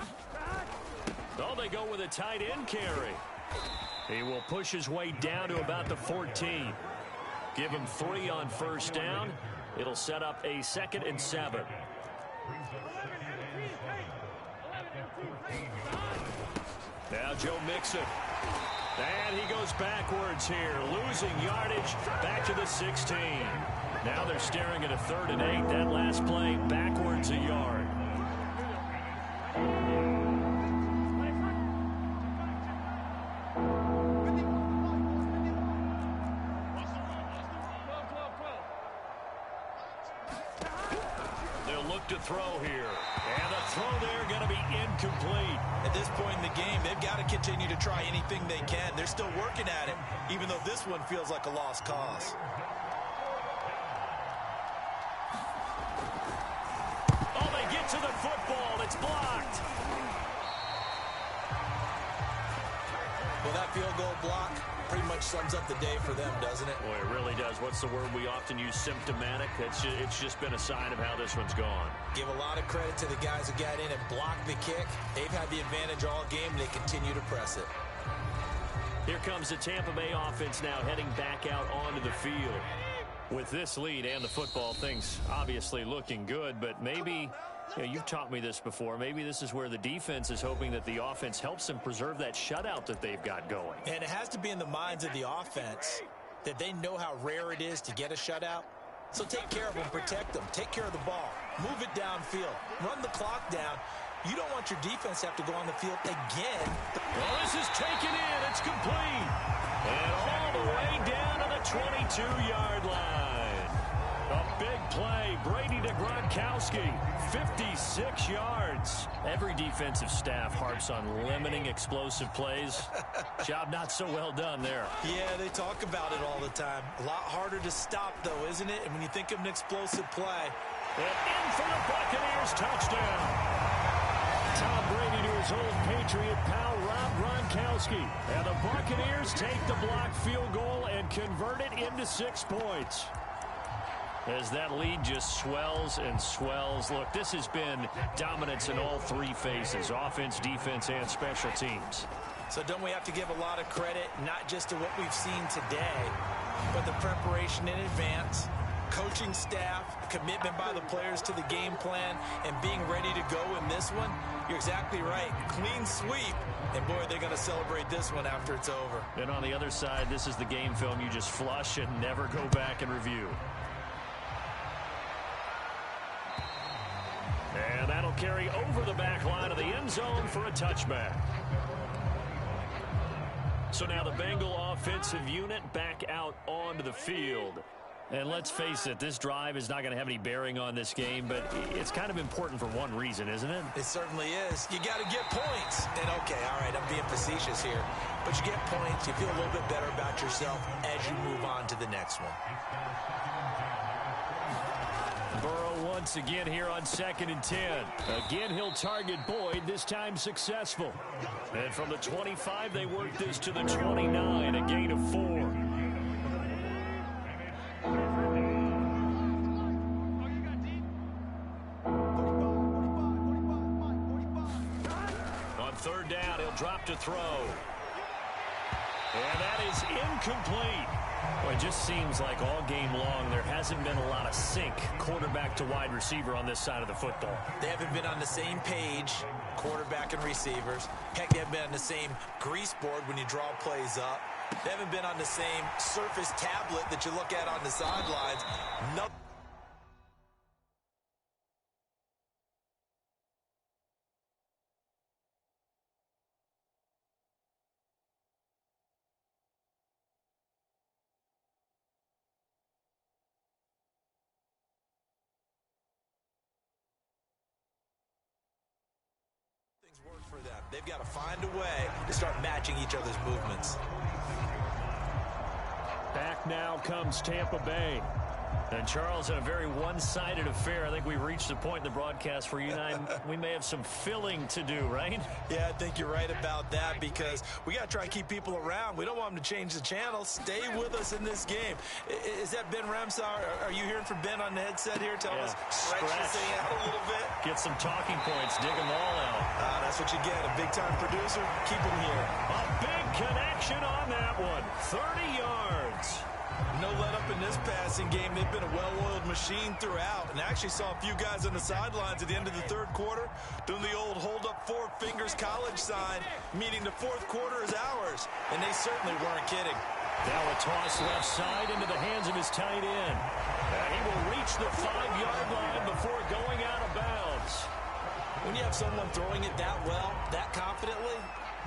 Speaker 2: Oh, they go with a tight end carry. He will push his way down to about the 14. Give him 3 on first down. It'll set up a 2nd and 7. Now Joe Mixon. And he goes backwards here, losing yardage back to the 16. Now they're staring at a 3rd and 8. That last play backwards a yard. They'll look to throw here. And the throw there going to be incomplete.
Speaker 3: At this point in the game, they've got to continue to try anything they can. They're still working at it, even though this one feels like a lost cause.
Speaker 2: Oh, they get to the football. It's blocked.
Speaker 3: Well, that field goal block pretty much sums up the day for them, doesn't it?
Speaker 2: Boy, it really does. What's the word we often use? Symptomatic. It's just been a sign of how this one's gone.
Speaker 3: Give a lot of credit to the guys who got in and blocked the kick. They've had the advantage all game, and they continue to press it.
Speaker 2: Here comes the Tampa Bay offense now heading back out onto the field. With this lead and the football, things obviously looking good, but maybe, you've taught me this before, maybe this is where the defense is hoping that the offense helps them preserve that shutout that they've got going.
Speaker 3: And it has to be in the minds of the offense that they know how rare it is to get a shutout. So take care of them, protect them, take care of the ball, move it downfield, run the clock down. You don't want your defense to have to go on the field again.
Speaker 2: Well, this is taken in. It's complete. And all the way down to the 22-yard line. A big play. Brady to Gronkowski. 56 yards. Every defensive staff harps on limiting explosive plays. Job not so well done there.
Speaker 3: Yeah, they talk about it all the time. A lot harder to stop, though, isn't it? And when you think of an explosive play.
Speaker 2: And in for the Buccaneers touchdown. Tom Brady to his old Patriot pal, Rob Gronkowski. And the Buccaneers take the blocked field goal and convert it into 6 points. As that lead just swells and swells. Look, this has been dominance in all 3 phases, offense, defense, and special teams.
Speaker 3: So don't we have to give a lot of credit, not just to what we've seen today, but the preparation in advance, coaching staff, commitment by the players to the game plan, and being ready to go in this one? You're exactly right. Clean sweep. And, boy, they're going to celebrate this one after it's over.
Speaker 2: And on the other side, this is the game film you just flush and never go back and review. And that'll carry over the back line of the end zone for a touchback. So now the Bengal offensive unit back out onto the field. And let's face it, this drive is not going to have any bearing on this game, but it's kind of important for one reason, isn't it?
Speaker 3: It certainly is. You got to get points. And, okay, all right, I'm being facetious here. But you get points, you feel a little bit better about yourself as you move on to the next one.
Speaker 2: Burrow once again here on 2nd and 10. Again, he'll target Boyd, this time successful. And from the 25, they work this to the 29, a gain of 4. On 3rd down, he'll drop to throw. And that is incomplete. Well, it just seems like all game long there hasn't been a lot of sync quarterback to wide receiver on this side of the football.
Speaker 3: They haven't been on the same page, quarterback and receivers. Heck, they haven't been on the same grease board when you draw plays up. They haven't been on the same surface tablet that you look at on the sidelines. Nothing. Work for them. They've got to find a way to start matching each other's movements.
Speaker 2: Back now comes Tampa Bay. And Charles, in a very one-sided affair, I think we've reached a point in the broadcast where you and I, we may have some filling to do, right?
Speaker 3: Yeah, I think you're right about that because we got to try and keep people around. We don't want them to change the channel. Stay with us in this game. Is that Ben Ramsar? Are you hearing from Ben on the headset here? Tell us, stretch this thing out a little bit.
Speaker 2: Get some talking points. Dig them all out.
Speaker 3: That's what you get. A big-time producer. Keep him here.
Speaker 2: A big connection on that one. 30 yards.
Speaker 3: No let-up in this passing game. They've been a well-oiled machine throughout. And I actually saw a few guys on the sidelines at the end of the 3rd quarter doing the old hold-up 4 fingers college sign, meaning the 4th quarter is ours. And they certainly weren't kidding.
Speaker 2: Now a toss left side into the hands of his tight end. And he will reach the 5-yard line before going out of bounds.
Speaker 3: When you have someone throwing it that well, that confidently,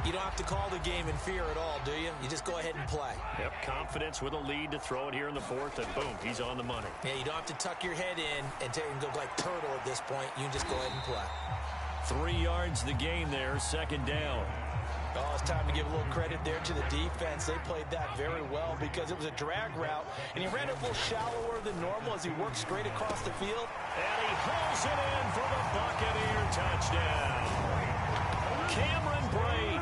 Speaker 3: you don't have to call the game in fear at all, do you? You just go ahead and play.
Speaker 2: Yep, confidence with a lead to throw it here in the 4th, and boom, he's on the money.
Speaker 3: Yeah, you don't have to tuck your head in and go like turtle at this point. You can just go ahead and play.
Speaker 2: 3 yards the gain there, 2nd down.
Speaker 3: Oh, it's time to give a little credit there to the defense. They played that very well because it was a drag route, and he ran it a little shallower than normal as he worked straight across the field.
Speaker 2: And he hauls it in for the Buccaneer touchdown. Cameron Brate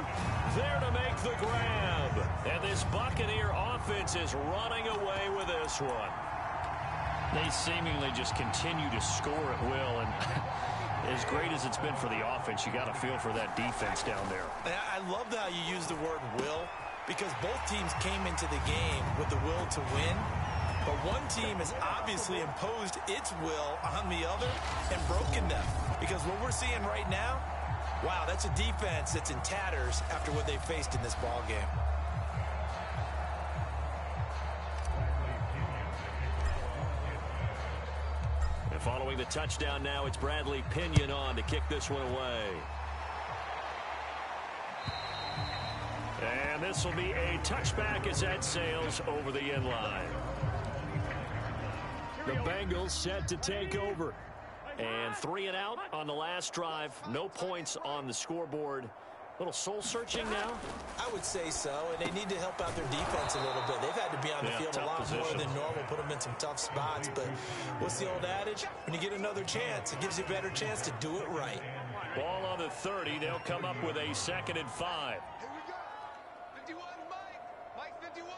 Speaker 2: there to make the grab. And this Buccaneer offense is running away with this one. They seemingly just continue to score at will, and as great as it's been for the offense, you got to feel for that defense down there.
Speaker 3: I love how you use the word will, because both teams came into the game with the will to win, but one team has obviously imposed its will on the other and broken them. Because what we're seeing right now, wow, that's a defense that's in tatters after what they faced in this ball game.
Speaker 2: And following the touchdown now, it's Bradley Pinion on to kick this one away. And this will be a touchback as that sails over the end line. The Bengals set to take over. And 3 and out on the last drive. No points on the scoreboard. A little soul-searching now?
Speaker 3: I would say so, and they need to help out their defense a little bit. They've had to be on the field a lot more than normal, put them in some tough spots. But what's the old adage? When you get another chance, it gives you a better chance to do it right.
Speaker 2: Ball on on the 30. They'll come up with a 2nd and 5.
Speaker 6: Here we go. 51, Mike 51.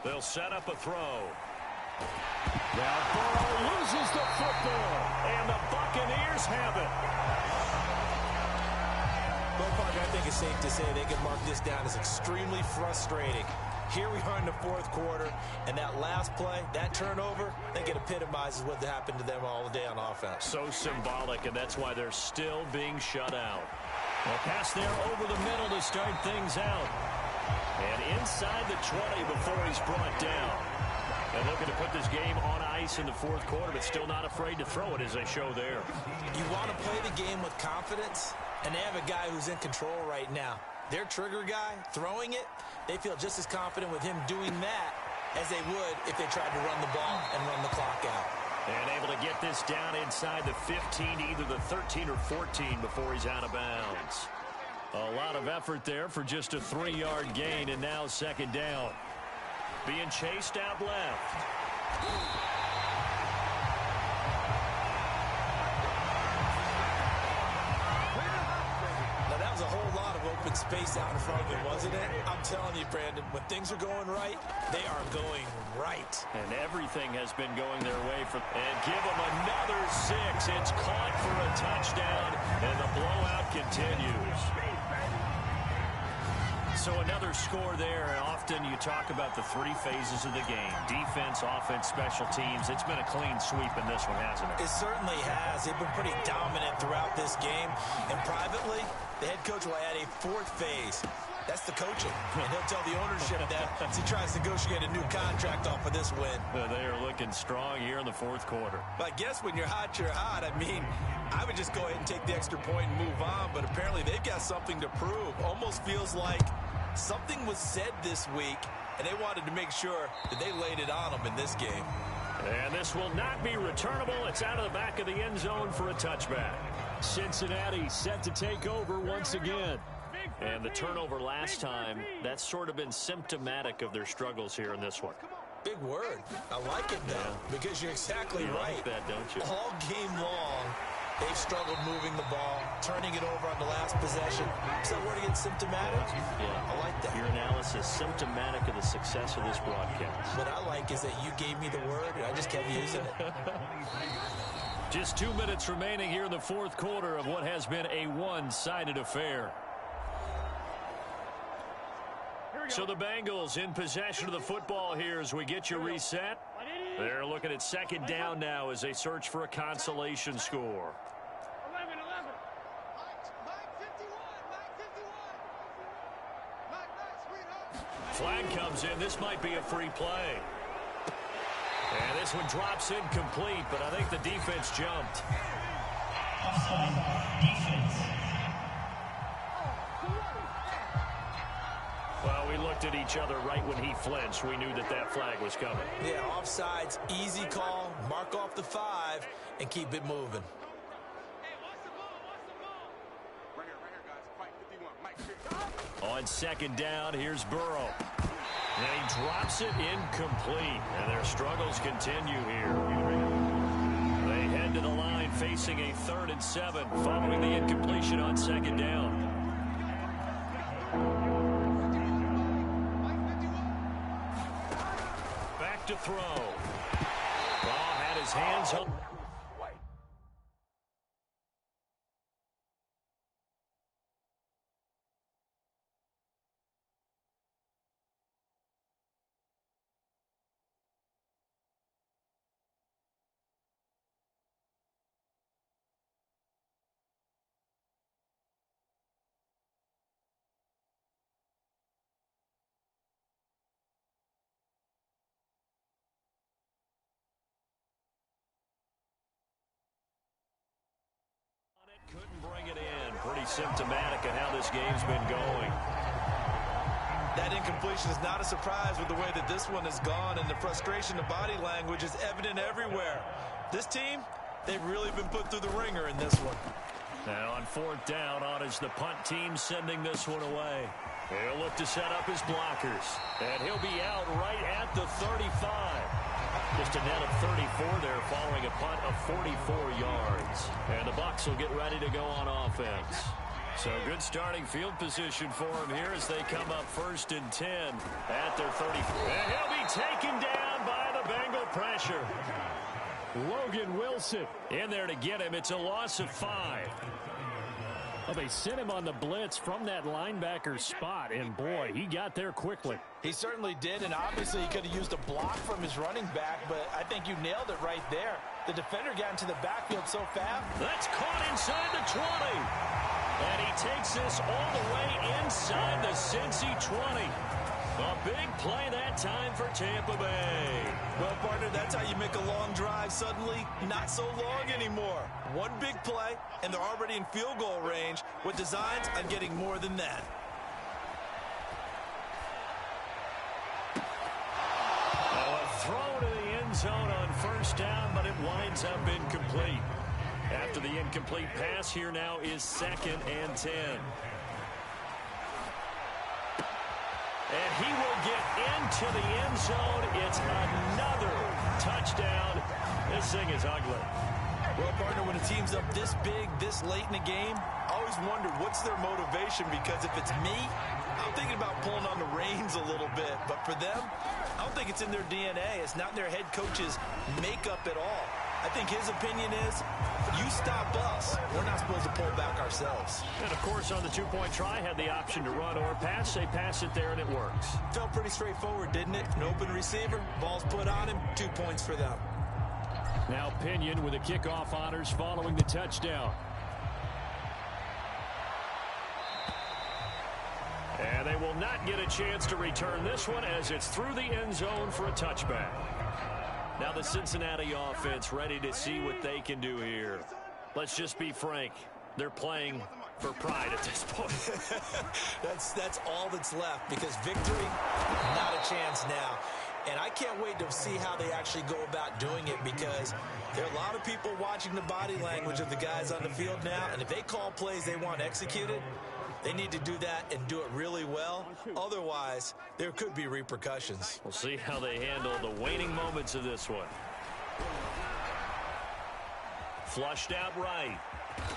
Speaker 2: They'll set up a throw.
Speaker 5: Now Burrow loses the football.
Speaker 2: And the Buccaneers have it.
Speaker 3: Well, Parker, I think it's safe to say they can mark this down as extremely frustrating. Here we are in the 4th quarter, and that last play, that turnover, I think it epitomizes what happened to them all day on offense.
Speaker 2: So symbolic, and that's why they're still being shut out. Well, pass there over the middle to start things out. And inside the 20 before he's brought down. And looking to put this game on ice in the 4th quarter, but still not afraid to throw it as they show there.
Speaker 3: You want to play the game with confidence, and they have a guy who's in control right now. Their trigger guy, throwing it, they feel just as confident with him doing that as they would if they tried to run the ball and run the clock out.
Speaker 2: And able to get this down inside the 15, either the 13 or 14 before he's out of bounds. A lot of effort there for just a 3-yard gain, and now 2nd down. Being chased out left.
Speaker 3: Now, that was a whole lot of open space out in front of him, wasn't it? I'm telling you, Brandon, when things are going right, they are going right.
Speaker 2: And everything has been going their way. And give them another 6. It's caught for a touchdown, and the blowout continues. So another score there, and often you talk about the 3 phases of the game. Defense, offense, special teams. It's been a clean sweep in this one, hasn't it?
Speaker 3: It certainly has. They've been pretty dominant throughout this game. And privately, the head coach will add a 4th phase. That's the coaching. And he'll tell the ownership that as he tries to negotiate a new contract off of this win.
Speaker 2: They are looking strong here in the 4th quarter.
Speaker 3: But I guess when you're hot, you're hot. I mean, I would just go ahead and take the extra point and move on. But apparently they've got something to prove. Almost feels like something was said this week, and they wanted to make sure that they laid it on them in this game.
Speaker 2: And this will not be returnable. It's out of the back of the end zone for a touchback.
Speaker 5: Cincinnati set to take over once again.
Speaker 2: And the turnover last time, that's sort of been symptomatic of their struggles here in this one.
Speaker 3: Big word. I like it, though, because you're exactly
Speaker 2: you
Speaker 3: right.
Speaker 2: like that, don't you?
Speaker 3: All game long, they've struggled moving the ball, turning it over on the last possession. So word again, symptomatic?
Speaker 2: Yeah.
Speaker 3: I like that.
Speaker 2: Your analysis, symptomatic of the success of this broadcast.
Speaker 3: What I like is that you gave me the word, and I just kept using it.
Speaker 2: Just 2 minutes remaining here in the 4th quarter of what has been a one-sided affair. So the Bengals in possession of the football here as we get you reset. They're looking at 2nd down now as they search for a consolation score.
Speaker 6: 11. Mike 51. Mike,
Speaker 2: Flag comes in. This might be a free play. And this one drops incomplete, but I think the defense jumped. Well, we looked at each other right when he flinched. We knew that that flag was coming.
Speaker 3: Yeah, offsides, easy call, mark off the 5, and keep it moving.
Speaker 2: On 2nd down, here's Burrow. And he drops it incomplete. And their struggles continue here. They head to the line facing a 3rd and 7 following the incompletion on 2nd down. Back to throw. Ball had his hands up. Couldn't bring it in. Pretty symptomatic of how this game's been going.
Speaker 3: That incompletion is not a surprise with the way that this one has gone, and the frustration of body language is evident everywhere. This team, they've really been put through the ringer in this one.
Speaker 2: Now on 4th down, on is the punt team sending this one away. He'll look to set up his blockers. And he'll be out right at the 35. Just a net of 34 there following a punt of 44 yards. And the Bucs will get ready to go on offense. So good starting field position for him here as they come up 1st and 10 at their 30. And he'll be taken down by the Bengal pressure.
Speaker 5: Logan Wilson
Speaker 2: in there to get him. It's a loss of 5.
Speaker 5: Well, they sent him on the blitz from that linebacker spot, and boy, he got there quickly.
Speaker 3: He certainly did, and obviously he could have used a block from his running back, but I think you nailed it right there. The defender got into the backfield so fast.
Speaker 2: That's caught inside the 20. And he takes this all the way inside the Cincy 20. A big play that time for Tampa Bay.
Speaker 4: Well, partner, that's how you make a long drive suddenly not so long anymore. One big play, and they're already in field goal range with designs on getting more than that.
Speaker 2: A throw to the end zone on 1st down, but it winds up incomplete. After the incomplete pass, here now is 2nd and 10. And he will get into the end zone. It's another touchdown. This thing is ugly.
Speaker 4: Well, partner, when a team's up this big, this late in the game, I always wonder what's their motivation, because if it's me, I'm thinking about pulling on the reins a little bit. But for them, I don't think it's in their DNA. It's not in their head coach's makeup at all. I think his opinion is, you stop us. We're not supposed to pull back ourselves.
Speaker 2: And, of course, on the two-point try, had the option to run or pass. They pass it there, and it works.
Speaker 4: Felt pretty straightforward, didn't it? An open receiver, ball's put on him, 2 points for them.
Speaker 5: Now Pinion with the kickoff honors following the touchdown.
Speaker 2: And they will not get a chance to return this one as it's through the end zone for a touchback. Now the Cincinnati offense ready to see what they can do here. Let's just be frank. They're playing for pride at this point.
Speaker 4: That's all that's left, because victory, not a chance now. And I can't wait to see how they actually go about doing it, because there are a lot of people watching the body language of the guys on the field now, and if they call plays they want executed, they need to do that and do it really well. Otherwise, there could be repercussions.
Speaker 2: We'll see how they handle the waning moments of this one. Flushed out right.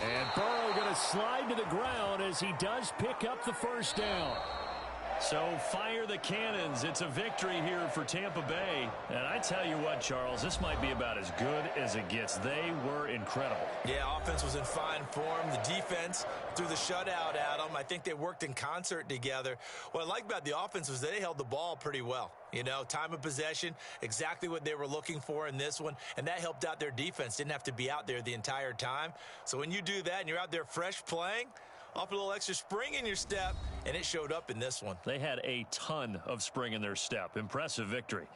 Speaker 5: And Burrow going to slide to the ground as he does pick up the 1st down.
Speaker 2: So fire the cannons. It's a victory here for Tampa Bay. And I tell you what, Charles, this might be about as good as it gets. They were incredible.
Speaker 4: Yeah, offense was in fine form. The defense threw the shutout at them. I think they worked in concert together. What I like about the offense was they held the ball pretty well. You know, time of possession, exactly what they were looking for in this one, and that helped out their defense. Didn't have to be out there the entire time. So when you do that and you're out there fresh playing, off a little extra spring in your step, and it showed up in this one.
Speaker 2: They had a ton of spring in their step. Impressive victory.